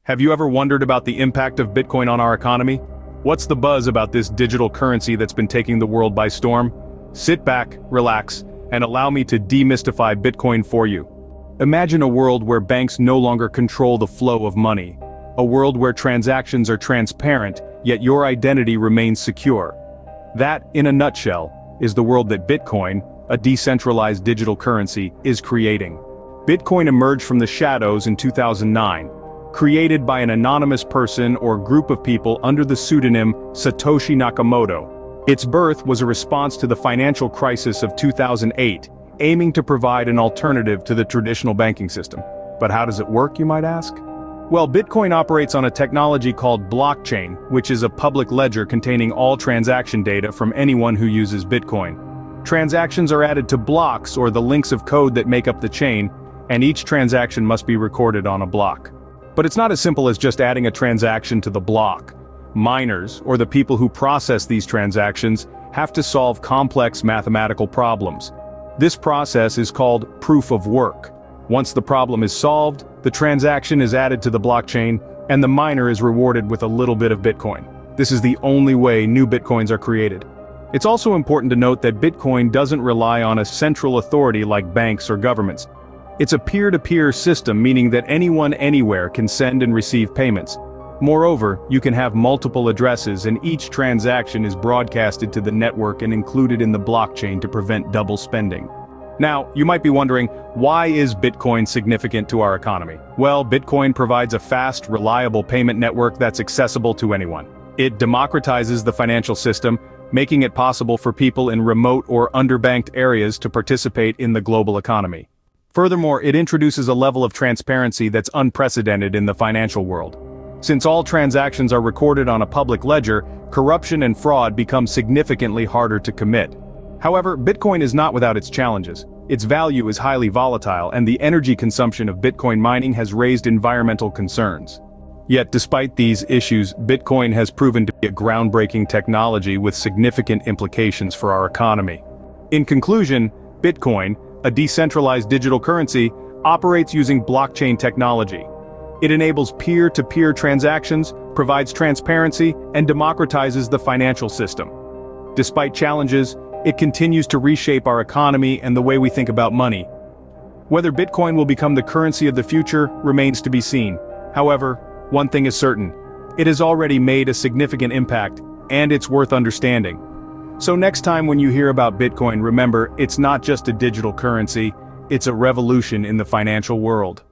Have you ever wondered about the impact of Bitcoin on our economy? What's the buzz about this digital currency that's been taking the world by storm? Sit back, relax, and allow me to demystify Bitcoin for you. Imagine a world where banks no longer control the flow of money. A world where transactions are transparent, yet your identity remains secure. That, in a nutshell, is the world that Bitcoin, a decentralized digital currency, is creating. Bitcoin emerged from the shadows in 2009, created by an anonymous person or group of people under the pseudonym Satoshi Nakamoto. Its birth was a response to the financial crisis of 2008, aiming to provide an alternative to the traditional banking system. But how does it work, you might ask? Well, Bitcoin operates on a technology called blockchain, which is a public ledger containing all transaction data from anyone who uses Bitcoin. Transactions are added to blocks, or the links of code that make up the chain, and each transaction must be recorded on a block. But it's not as simple as just adding a transaction to the block. Miners, or the people who process these transactions, have to solve complex mathematical problems. This process is called proof of work. Once the problem is solved, the transaction is added to the blockchain, and the miner is rewarded with a little bit of Bitcoin. This is the only way new Bitcoins are created. It's also important to note that Bitcoin doesn't rely on a central authority like banks or governments. It's a peer-to-peer system, meaning that anyone anywhere can send and receive payments. Moreover, you can have multiple addresses, and each transaction is broadcasted to the network and included in the blockchain to prevent double spending. Now, you might be wondering, why is Bitcoin significant to our economy? Well, Bitcoin provides a fast, reliable payment network that's accessible to anyone. It democratizes the financial system, making it possible for people in remote or underbanked areas to participate in the global economy. Furthermore, it introduces a level of transparency that's unprecedented in the financial world. Since all transactions are recorded on a public ledger, corruption and fraud become significantly harder to commit. However, Bitcoin is not without its challenges. Its value is highly volatile, and the energy consumption of Bitcoin mining has raised environmental concerns. Yet despite these issues, Bitcoin has proven to be a groundbreaking technology with significant implications for our economy. In conclusion, Bitcoin, a decentralized digital currency, operates using blockchain technology. It enables peer-to-peer transactions, provides transparency, and democratizes the financial system. Despite challenges, it continues to reshape our economy and the way we think about money. Whether Bitcoin will become the currency of the future remains to be seen. However, one thing is certain: it has already made a significant impact, and it's worth understanding. So next time when you hear about Bitcoin, remember, it's not just a digital currency, it's a revolution in the financial world.